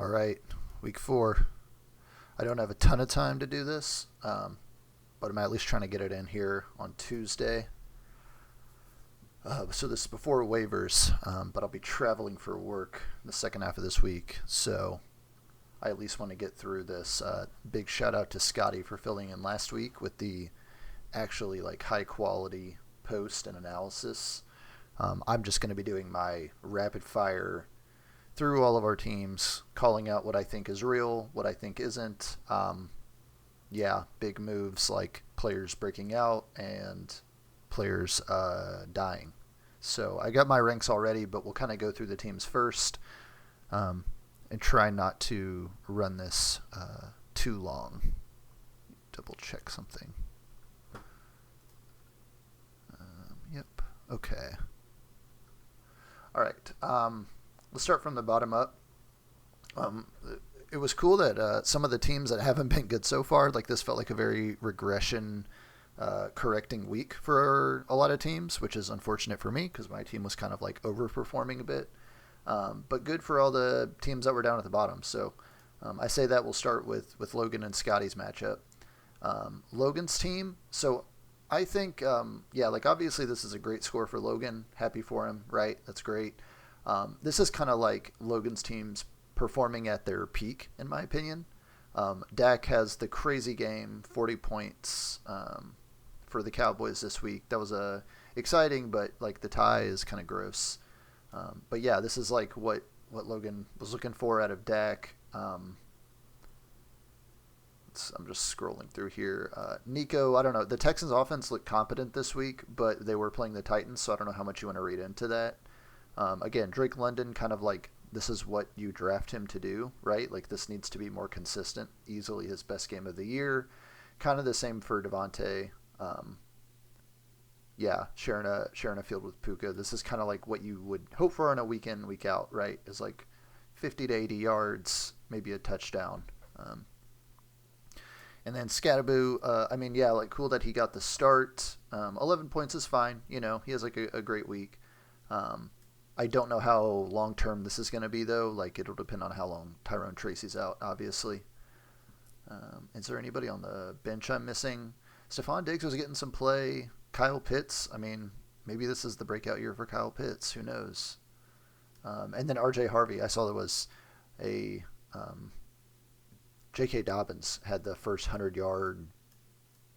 All right, week 4. I don't have a ton of time to do this, but I'm at least trying to get it in here on Tuesday. So this is before waivers, but I'll be traveling for work the second half of this week. So I at least want to get through this. Big shout out to Scotty for filling in last week with the actually high quality post and analysis. I'm just going to be doing my rapid fire through all of our teams, calling out what I think is real, what I think isn't. Big moves like players breaking out and players dying. So I got my ranks already, but we'll kind of go through the teams first and try not to run this too long. Double check something. Yep. Okay. All right. Let's start from the bottom up. It was cool that some of the teams that haven't been good so far, this felt like a very regression correcting week for a lot of teams, which is unfortunate for me because my team was kind of overperforming a bit. But good for all the teams that were down at the bottom. So I say that we'll start with Logan and Scotty's matchup. Logan's team. So I think, obviously this is a great score for Logan. Happy for him, right? That's great. This is kind of like Logan's team's performing at their peak, in my opinion. Dak has the crazy game, 40 points for the Cowboys this week. That was exciting, but the tie is kind of gross. But yeah, this is what Logan was looking for out of Dak. I'm just scrolling through here. Nico, I don't know. The Texans offense looked competent this week, but they were playing the Titans, so I don't know how much you want to read into that. Again, Drake London kind of this is what you draft him to do, right? This needs to be more consistent. Easily his best game of the year. Kind of the same for Devontae. Sharing a field with Puka. This is kind of what you would hope for on a week in, week out, right? Is 50 to 80 yards, maybe a touchdown. And then Scatterboo, cool that he got the start. 11 points is fine. He has a great week. I don't know how long-term this is going to be, though. It'll depend on how long Tyrone Tracy's out, obviously. Is there anybody on the bench I'm missing? Stephon Diggs was getting some play. Kyle Pitts, maybe this is the breakout year for Kyle Pitts. Who knows? And then R.J. Harvey. I saw there was a J.K. Dobbins had the first 100-yard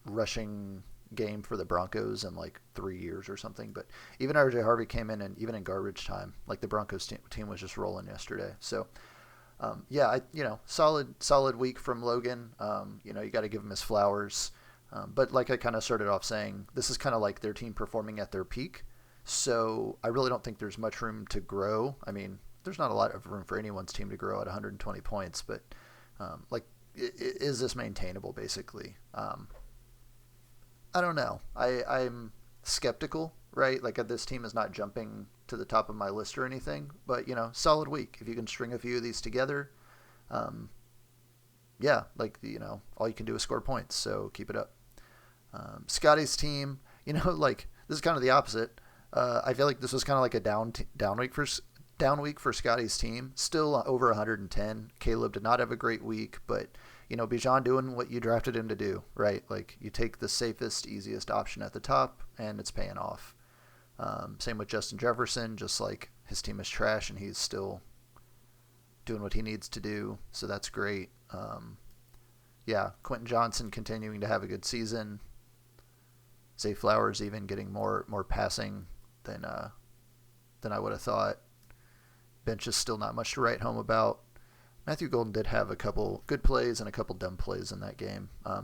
rushing game for the Broncos in 3 years or something. But even R.J. Harvey came in, and even in garbage time, the Broncos team was just rolling yesterday. So, solid week from Logan. You got to give him his flowers. But I kind of started off saying, this is kind of their team performing at their peak. So I really don't think there's much room to grow. There's not a lot of room for anyone's team to grow at 120 points, but is this maintainable, basically? I don't know. I'm skeptical, right? This team is not jumping to the top of my list or anything, but, solid week. If you can string a few of these together, all you can do is score points, so keep it up. Scotty's team, this is kind of the opposite. I feel like this was kind of a down week for Scotty's team. Still over 110. Caleb did not have a great week, but Bijan doing what you drafted him to do, right? You take the safest, easiest option at the top, and it's paying off. Same with Justin Jefferson, just his team is trash, and he's still doing what he needs to do, so that's great. Quentin Johnson continuing to have a good season. Zay Flowers even getting more passing than I would have thought. Bench is still not much to write home about. Matthew Golden did have a couple good plays and a couple dumb plays in that game. I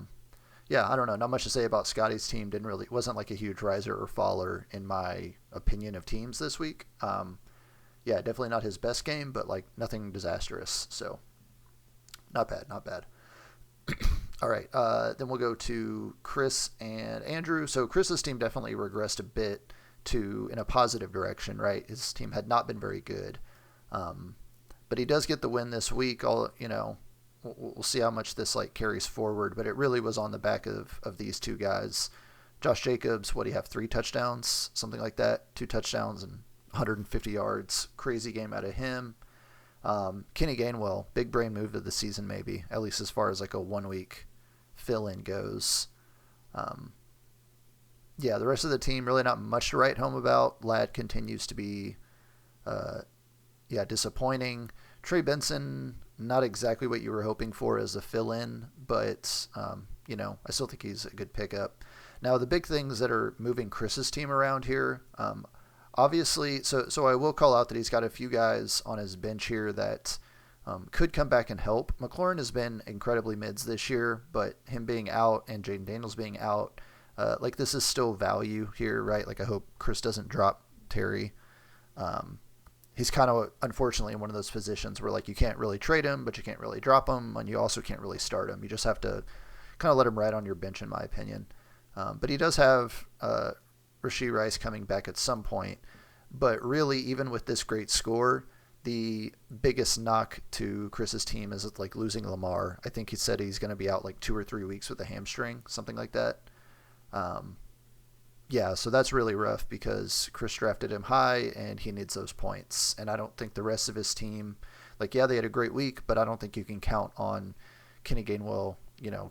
don't know. Not much to say about Scotty's team. Wasn't a huge riser or faller in my opinion of teams this week. Definitely not his best game, but nothing disastrous. So not bad. All right. Then we'll go to Chris and Andrew. So Chris's team definitely regressed a bit in a positive direction, right? His team had not been very good. But he does get the win this week. We'll see how much this carries forward, but it really was on the back of these two guys. Josh Jacobs, what do you have? 3 touchdowns, something like that. 2 touchdowns and 150 yards. Crazy game out of him. Kenny Gainwell, big brain move of the season, maybe, at least as far as like a 1 week fill-in goes. Um, yeah, the rest of the team really not much to write home about. Ladd continues to be, uh, disappointing. Trey Benson, not exactly what you were hoping for as a fill-in, but I still think he's a good pickup. Now, the big things that are moving Chris's team around here, obviously, so I will call out that he's got a few guys on his bench here that could come back and help. McLaurin has been incredibly mids this year, but him being out and Jaden Daniels being out, this is still value here, right? Like, I hope Chris doesn't drop Terry. He's kind of, unfortunately, in one of those positions where, like, you can't really trade him, but you can't really drop him, and you also can't really start him. You just have to kind of let him ride on your bench, in my opinion. But he does have Rashee Rice coming back at some point. But really, even with this great score, the biggest knock to Chris's team is like losing Lamar. I think he said he's going to be out like 2 or 3 weeks with a hamstring, something like that. So that's really rough because Chris drafted him high and he needs those points. And I don't think the rest of his team, they had a great week, but I don't think you can count on Kenny Gainwell,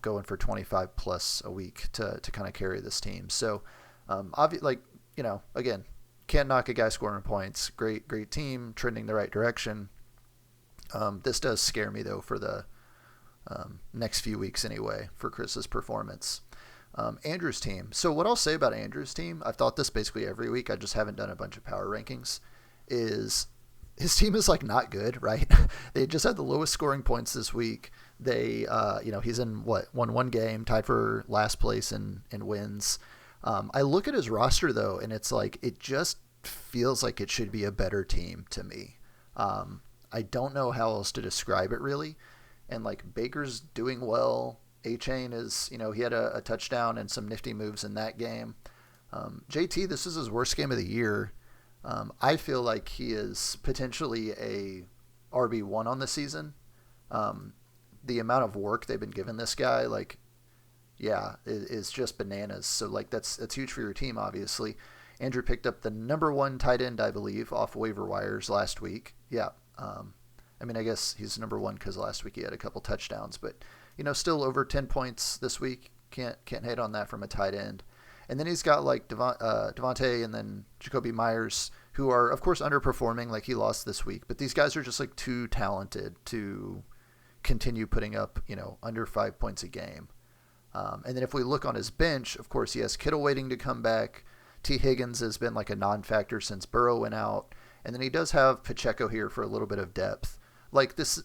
going for 25 plus a week to kind of carry this team. So, again, can't knock a guy scoring points. Great team, trending the right direction. This does scare me, though, for the next few weeks anyway, for Chris's performance. Andrew's team. So what I'll say about Andrew's team, I've thought this basically every week, I just haven't done a bunch of power rankings, is his team is like not good, right? They just had the lowest scoring points this week. They, he's in won one game, tied for last place in wins. I look at his roster though, and it's like, it just feels like it should be a better team to me. I don't know how else to describe it really. And like Baker's doing well. A-Chain is, he had a touchdown and some nifty moves in that game. JT, this is his worst game of the year. I feel like he is potentially a RB1 on the season. The amount of work they've been giving this guy, is just bananas. So that's huge for your team, obviously. Andrew picked up the number 1 tight end, I believe, off waiver wires last week. Yeah. I guess he's number 1 because last week he had a couple touchdowns, but still over 10 points this week. Can't hate on that from a tight end. And then he's got like Devontae and then Jacoby Myers, who are of course underperforming. Like he lost this week, but these guys are just like too talented to continue putting up under 5 points a game. And then if we look on his bench, of course he has Kittle waiting to come back. T. Higgins has been like a non-factor since Burrow went out, and then he does have Pacheco here for a little bit of depth. Like this.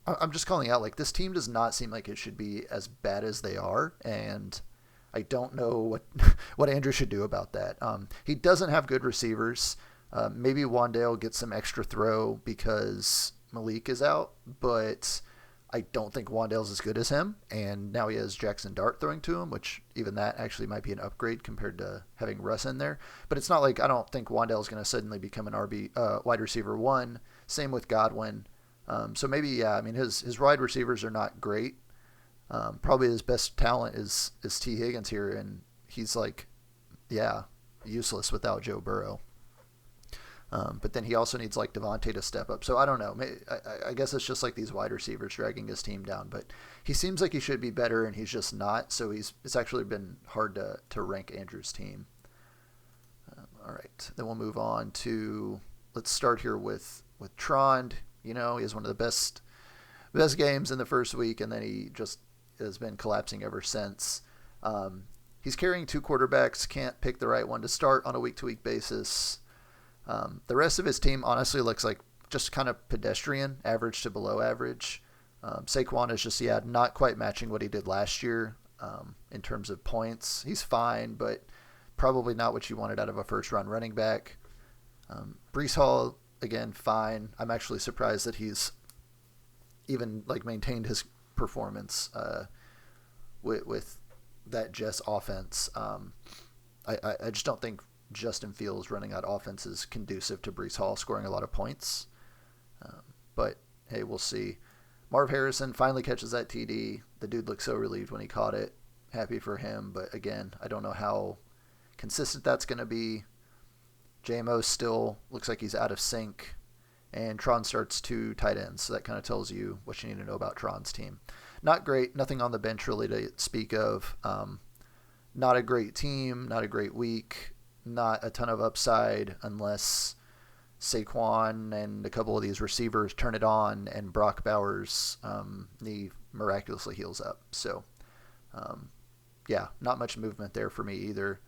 I'm just calling out, like, this team does not seem like it should be as bad as they are, and I don't know what Andrew should do about that. He doesn't have good receivers. Maybe Wandale gets some extra throw because Malik is out, but I don't think Wandale's as good as him, and now he has Jackson Dart throwing to him, which even that actually might be an upgrade compared to having Russ in there. But it's not like I don't think Wandale's going to suddenly become an wide receiver 1. Same with Godwin. So maybe, his wide receivers are not great. Probably his best talent is T. Higgins here, and he's useless without Joe Burrow. But then he also needs like Devontae to step up. So I don't know. I guess it's just like these wide receivers dragging his team down. But he seems like he should be better, and he's just not. So it's actually been hard to rank Andrew's team. All right, then we'll move on to, let's start here with Trond. He has one of the best games in the first week, and then he just has been collapsing ever since. He's carrying 2 quarterbacks, can't pick the right one to start on a week-to-week basis. The rest of his team honestly looks like just kind of pedestrian, average to below average. Saquon is just, not quite matching what he did last year in terms of points. He's fine, but probably not what you wanted out of a first-round running back. Breece Hall, again, fine. I'm actually surprised that he's even maintained his performance with that Jets offense. I just don't think Justin Fields running that offense is conducive to Breece Hall scoring a lot of points. But hey, we'll see. Marv Harrison finally catches that TD. The dude looks so relieved when he caught it. Happy for him, but again, I don't know how consistent that's going to be. JMO still looks like he's out of sync. and Tron starts 2 tight ends. So that kind of tells you what you need to know about Tron's team. Not great. Nothing on the bench really to speak of. Not a great team. Not a great week. Not a ton of upside unless Saquon and a couple of these receivers turn it on and Brock Bowers' knee miraculously heals up. So, yeah, not much movement there for me either.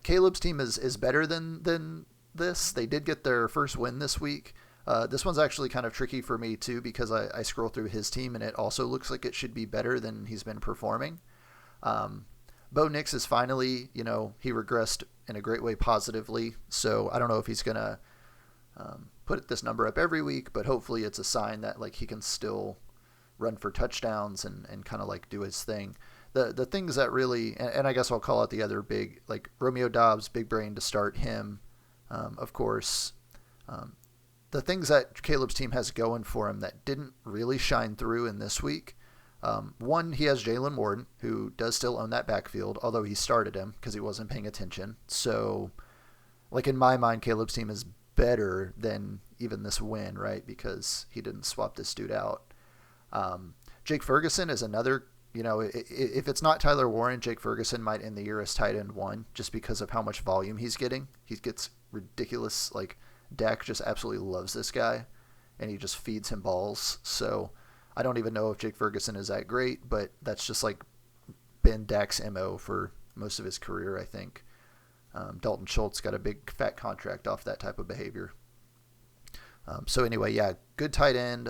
Caleb's team is better than this. They did get their first win this week. This one's actually kind of tricky for me too because I scroll through his team and it also looks like it should be better than he's been performing. Bo Nix is finally, he regressed in a great way positively. So I don't know if he's going to put this number up every week, but hopefully it's a sign that like he can still run for touchdowns and kind of like do his thing. The things that really, and I guess I'll call out the other big, like Romeo Dobbs, big brain to start him, of course. The things that Caleb's team has going for him that didn't really shine through in this week. One, he has Jalen Warden, who does still own that backfield, although he started him because he wasn't paying attention. So, like in my mind, Caleb's team is better than even this win, right? Because he didn't swap this dude out. Jake Ferguson is another, if it's not Tyler Warren, Jake Ferguson might end the year as tight end 1 just because of how much volume he's getting. He gets ridiculous, like Dak just absolutely loves this guy and he just feeds him balls. So I don't even know if Jake Ferguson is that great, but that's just like been Dak's MO for most of his career, I think. Dalton Schultz got a big fat contract off that type of behavior. So anyway, yeah, good tight end,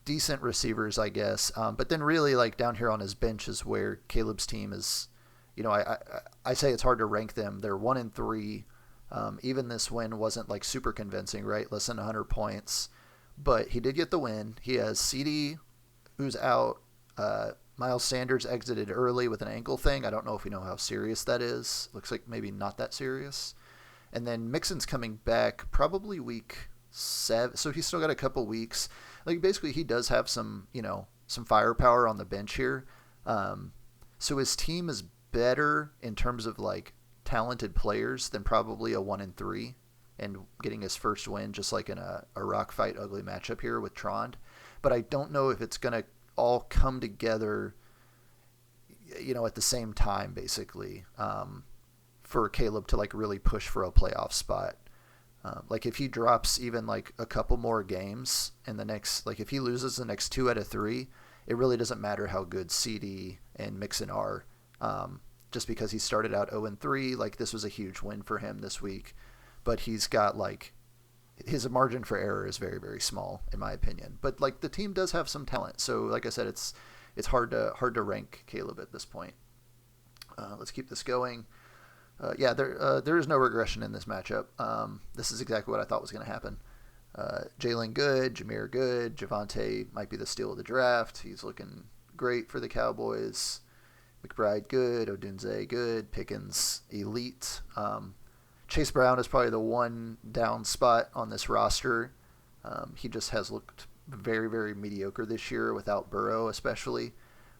decent receivers, I guess. But then really like down here on his bench is where Caleb's team is, I say it's hard to rank them. They're 1-3. Even this win wasn't like super convincing, right? Less than 100 points, but he did get the win. He has CD, who's out. Miles Sanders exited early with an ankle thing. I don't know if we know how serious that is. Looks like maybe not that serious. And then Mixon's coming back probably week 7. So he's still got a couple weeks. Like basically he does have some, some firepower on the bench here. So his team is better in terms of like talented players than probably a 1-3 and getting his first win just like in a rock fight ugly matchup here with Trond. But I don't know if it's going to all come together, at the same time, basically, for Caleb to like really push for a playoff spot. Like if he drops even like a couple more games in the next, like if he loses the next 2 out of 3, it really doesn't matter how good CD and Mixon are. Just because he started out 0-3, like this was a huge win for him this week, but he's got like his margin for error is very, very small in my opinion. But like the team does have some talent, so like I said, it's hard to rank Caleb at this point. Let's keep this going. There is no regression in this matchup. This is exactly what I thought was going to happen. Jalen good, Jameer good, Javonte might be the steal of the draft. He's looking great for the Cowboys. McBride good, Odunze good, Pickens elite. Chase Brown is probably the one down spot on this roster. He just has looked very, very mediocre this year without Burrow especially.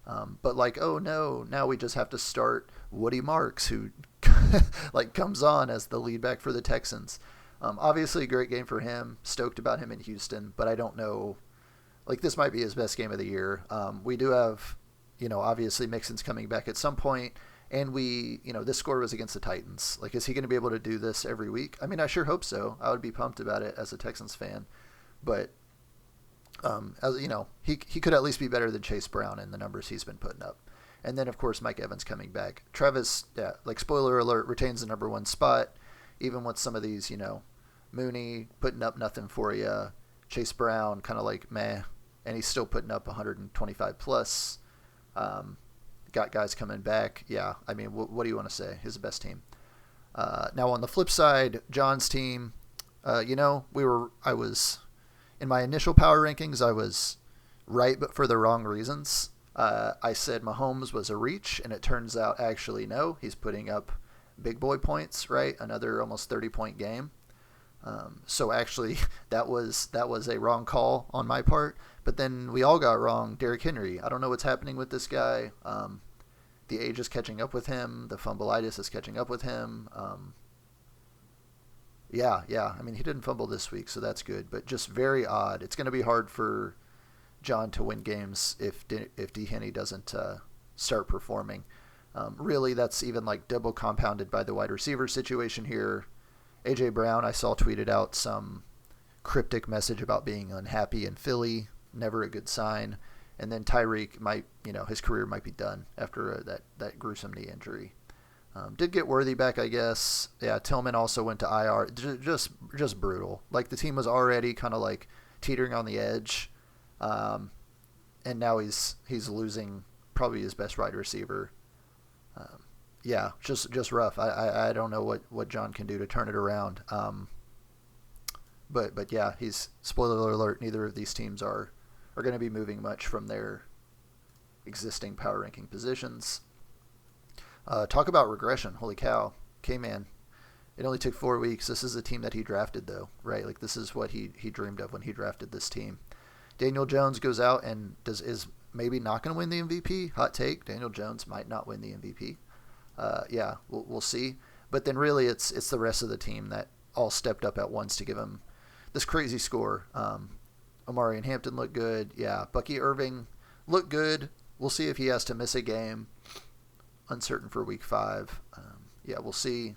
But like, oh no, now we just have to start Woody Marks, who like comes on as the lead back for the Texans. Obviously a great game for him. Stoked about him in Houston, but I don't know. Like this might be his best game of the year. We do have, obviously Mixon's coming back at some point, and this score was against the Titans. Like, is he going to be able to do this every week? I mean, I sure hope so. I would be pumped about it as a Texans fan, but he could at least be better than Chase Brown in the numbers he's been putting up. And then of course Mike Evans coming back. Travis, spoiler alert, retains the number 1 spot, even with some of these, Mooney putting up nothing for you. Chase Brown kind of like meh, and he's still putting up 125 plus. Got guys coming back. Yeah, I mean, what do you want to say? He's the best team. Now on the flip side, John's team, I was in my initial power rankings, I was right, but for the wrong reasons. I said Mahomes was a reach, and it turns out actually no, he's putting up big boy points, right? Another almost 30-point game. So actually that was a wrong call on my part. But then we all got wrong Derrick Henry. I don't know what's happening with this guy. The age is catching up with him. The fumbleitis is catching up with him. Yeah. I mean, he didn't fumble this week, so that's good. But just very odd. It's going to be hard for John to win games if D. Henney doesn't start performing. Really, that's even like double compounded by the wide receiver situation here. AJ Brown, I saw tweeted out some cryptic message about being unhappy in Philly. Never a good sign. And then Tyreek might, his career might be done after that gruesome knee injury. Did get Worthy back, I guess. Yeah, Tillman also went to IR. Just brutal. Like the team was already kind of like teetering on the edge, and now he's losing probably his best wide receiver. Yeah, just rough. I don't know what John can do to turn it around. But yeah, he's spoiler alert. Neither of these teams are going to be moving much from their existing power ranking positions. Talk about regression. Holy cow. K-Man. It only took 4 weeks. This is the team that he drafted, though, right? Like, this is what he dreamed of when he drafted this team. Daniel Jones goes out and is maybe not going to win the MVP. Hot take. Daniel Jones might not win the MVP. Yeah, we'll see. But then really it's the rest of the team that all stepped up at once to give him this crazy score. Omari and Hampton look good. Yeah, Bucky Irving looked good. We'll see if he has to miss a game. Uncertain for week 5. Yeah, we'll see.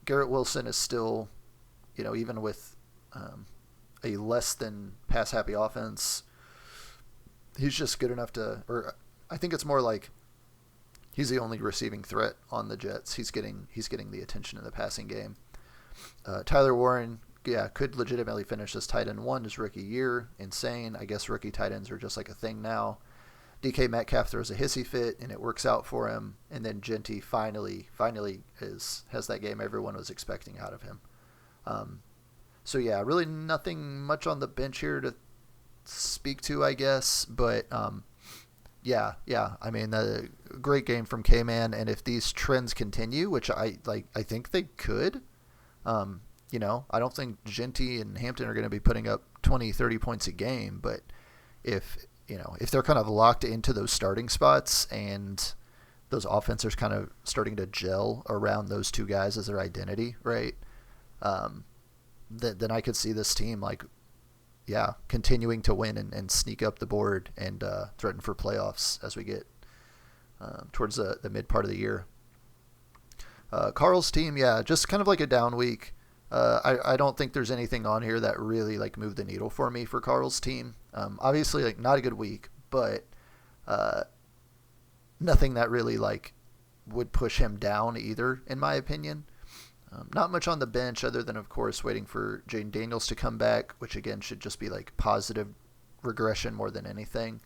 Garrett Wilson is still, even with a less than pass happy offense, he's just good enough to, or I think it's more like he's the only receiving threat on the Jets. He's getting the attention in the passing game. Tyler Warren, yeah, could legitimately finish as tight end 1 his rookie year. Insane. I guess rookie tight ends are just like a thing now. DK Metcalf throws a hissy fit and it works out for him. And then Genty finally has that game everyone was expecting out of him. So yeah, really nothing much on the bench here to speak to, I guess. But yeah. I mean, a great game from K-Man. And if these trends continue, which I think they could, I don't think Genty and Hampton are going to be putting up 20, 30 points a game. But if they're kind of locked into those starting spots and those offenses kind of starting to gel around those two guys as their identity, right? Then I could see this team continuing to win and sneak up the board and threaten for playoffs as we get towards the mid part of the year. Carl's team, yeah, just kind of like a down week. I don't think there's anything on here that really moved the needle for me for Carl's team. Obviously, not a good week, but nothing that really would push him down either, in my opinion. Not much on the bench other than, of course, waiting for Jaden Daniels to come back, which again should just be positive regression more than anything.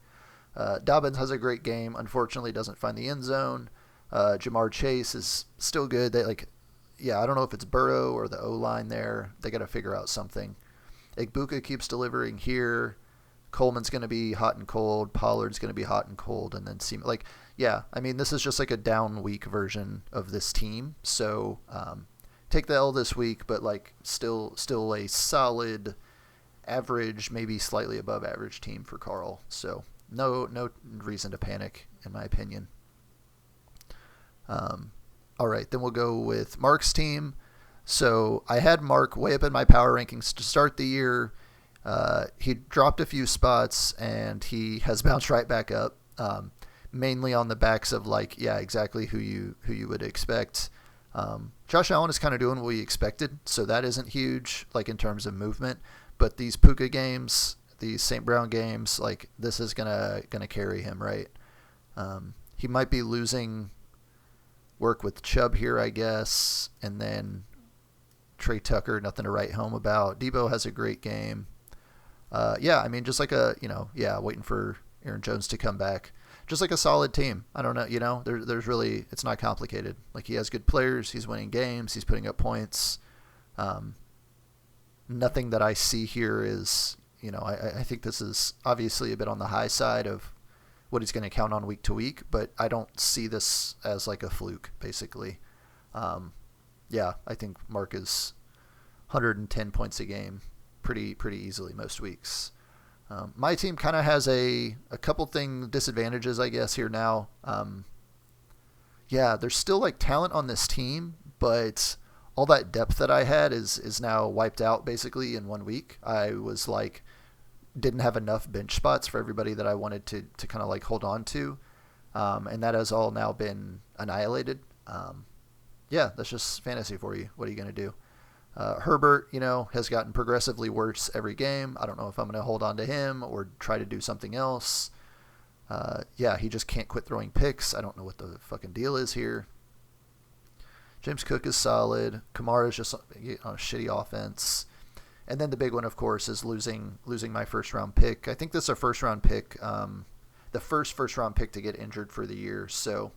Dobbins has a great game. Unfortunately, doesn't find the end zone. Jamar Chase is still good. I don't know if it's Burrow or the O-line there. They got to figure out something. Igbuka keeps delivering here. Coleman's going to be hot and cold. Pollard's going to be hot and cold. And then this is just a down week version of this team. So take the L this week, but still a solid average, maybe slightly above average team for Carl. So no reason to panic, in my opinion. All right, then we'll go with Mark's team. So I had Mark way up in my power rankings to start the year. He dropped a few spots, and he has bounced right back up, mainly on the backs of exactly who you would expect. Josh Allen is kind of doing what we expected, so that isn't huge in terms of movement. But these Puka games, these St. Brown games, this is gonna carry him, right? He might be losing work with Chubb here, I guess, and then Trey Tucker, nothing to write home about. Debo has a great game. Just waiting for Aaron Jones to come back. Just a solid team. I don't know, there's really, it's not complicated. He has good players, he's winning games, he's putting up points. Nothing that I see here is, I think this is obviously a bit on the high side of what he's going to count on week to week, but I don't see this as a fluke, basically. I think Mark is 110 points a game pretty easily most weeks. My team kind of has a couple disadvantages, I guess, here now. There's still talent on this team, but all that depth that I had is now wiped out basically in 1 week. I was like didn't have enough bench spots for everybody that I wanted to kind of like hold on to, and that has all now been annihilated. Yeah, that's just fantasy for you. What are you going to do? Herbert, has gotten progressively worse every game. I don't know if I'm going to hold on to him or try to do something else. Yeah, he just can't quit throwing picks. I don't know what the fucking deal is here. James Cook is solid. Kamara is just on a shitty offense. And then the big one, of course, is losing my first round pick. I think this is a first round pick, the first round pick to get injured for the year. So,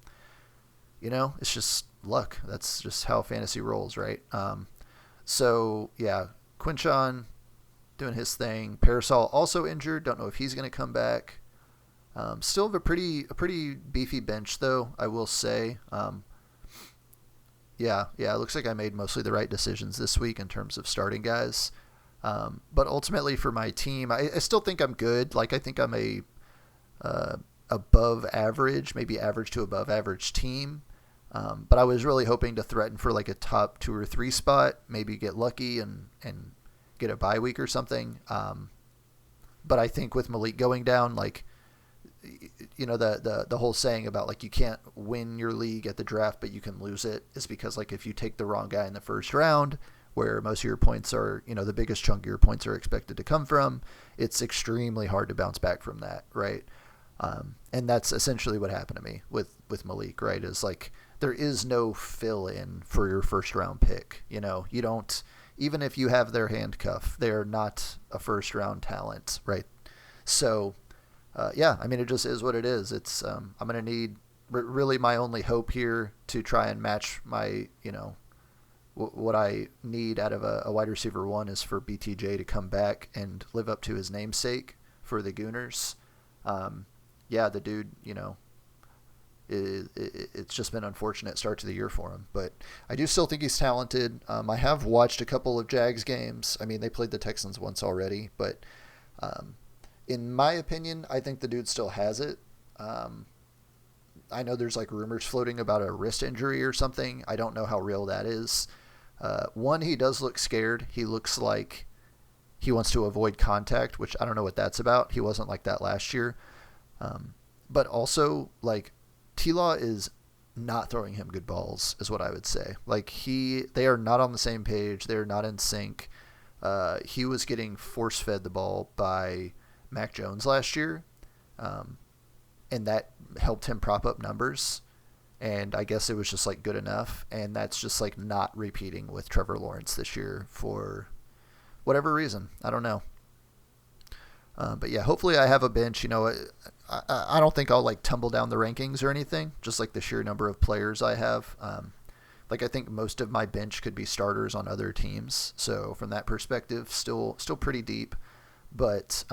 it's just luck. That's just how fantasy rolls, right? So yeah, Quinshon doing his thing. Parasol also injured. Don't know if he's going to come back. Still have a pretty beefy bench though, I will say. Yeah, it looks like I made mostly the right decisions this week in terms of starting guys. But ultimately for my team, I still think I'm good. Like I think I'm a above average, maybe average to above average team. But I was really hoping to threaten for like a top 2 or 3 spot, maybe get lucky and get a bye week or something. But I think with Malik going down, like, the whole saying about like you can't win your league at the draft, but you can lose it is because like if you take the wrong guy in the first round, where most of your points are, the biggest chunk of your points are expected to come from, it's extremely hard to bounce back from that, right? And that's essentially what happened to me with Malik, right? Is like there is no fill-in for your first-round pick. You don't, even if you have their handcuff, they're not a first-round talent, right? So, yeah, I mean, it just is what it is. It's I'm going to need really my only hope here to try and match my, what I need out of a wide receiver one is for BTJ to come back and live up to his namesake for the Gooners. Yeah, the dude, it's just been an unfortunate start to the year for him. But I do still think he's talented. I have watched a couple of Jags games. I mean, they played the Texans once already. But in my opinion, I think the dude still has it. I know there's like rumors floating about a wrist injury or something. I don't know how real that is. One, he does look scared. He looks like he wants to avoid contact, which I don't know what that's about. He wasn't like that last year. But also, like, T-Law is not throwing him good balls, is what I would say. Like, they are not on the same page. They are not in sync. He was getting force-fed the ball by Mac Jones last year, and that helped him prop up numbers. And I guess it was just, like, good enough. And that's just, like, not repeating with Trevor Lawrence this year for whatever reason. I don't know. But yeah, hopefully I have a bench. I don't think I'll like tumble down the rankings or anything. Just like the sheer number of players I have. Like I think most of my bench could be starters on other teams. So from that perspective, still pretty deep. But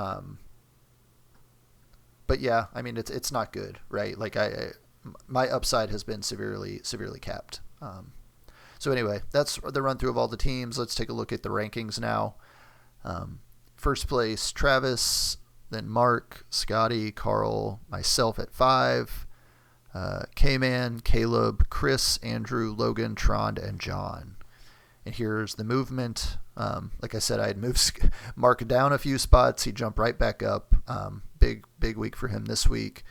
yeah, I mean it's not good, right? Like my upside has been severely capped. So anyway, that's the run through of all the teams. Let's take a look at the rankings now. First place, Travis, then Mark, Scotty, Carl, myself at 5, K-Man, Caleb, Chris, Andrew, Logan, Trond, and John. And here's the movement. Like I said, I had moved Mark down a few spots. He jumped right back up. Big week for him this week.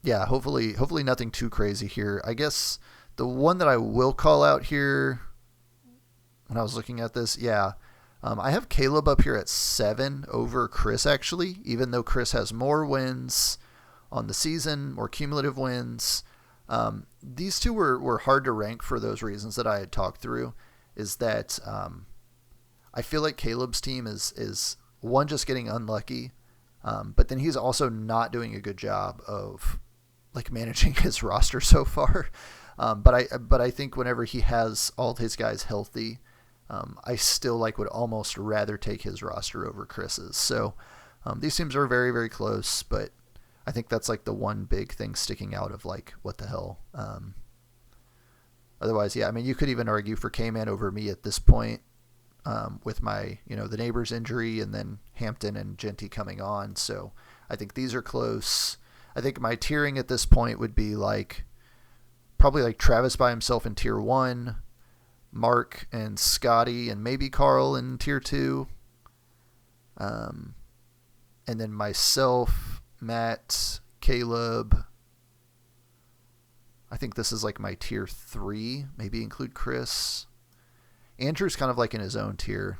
Yeah, hopefully nothing too crazy here. I guess the one that I will call out here when I was looking at this, yeah, I have Caleb up here at 7 over Chris, actually, even though Chris has more wins on the season, more cumulative wins. These two were hard to rank for those reasons that I had talked through, is that I feel like Caleb's team is one, just getting unlucky, but then he's also not doing a good job of like managing his roster so far. But I think whenever he has all his guys healthy, I still would almost rather take his roster over Chris's. So these teams are very, very close, but I think that's like the one big thing sticking out of like, what the hell? Otherwise, yeah, I mean, you could even argue for K-Man over me at this point with my, the neighbor's injury and then Hampton and Genty coming on. So I think these are close. I think my tiering at this point would be probably Travis by himself in tier 1. Mark and Scotty and maybe Carl in tier 2. And then myself, Matt, Caleb. I think this is like my tier 3. Maybe include Chris. Andrew's kind of like in his own tier.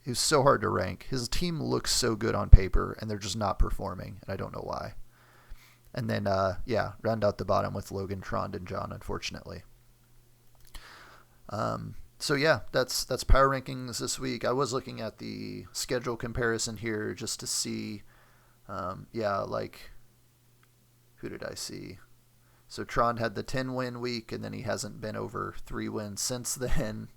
He was so hard to rank. His team looks so good on paper, and they're just not performing, and I don't know why. And then, round out the bottom with Logan, Trond, and John, unfortunately. That's power rankings this week. I was looking at the schedule comparison here just to see, who did I see? So Trond had the 10-win week, and then he hasn't been over 3 wins since then.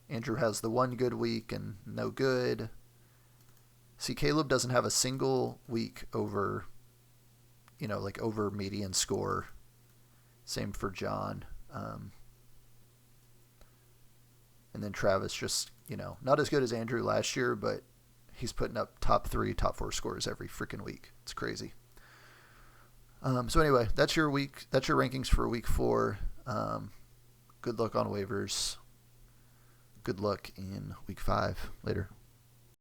Andrew has the 1 good week and no good. See, Caleb doesn't have a single week over, over median score. Same for John. And then Travis just, not as good as Andrew last year, but he's putting up top 3, top 4 scores every freaking week. It's crazy. So anyway, that's your week. That's your rankings for week 4. Good luck on waivers. Good luck in week 5. Later.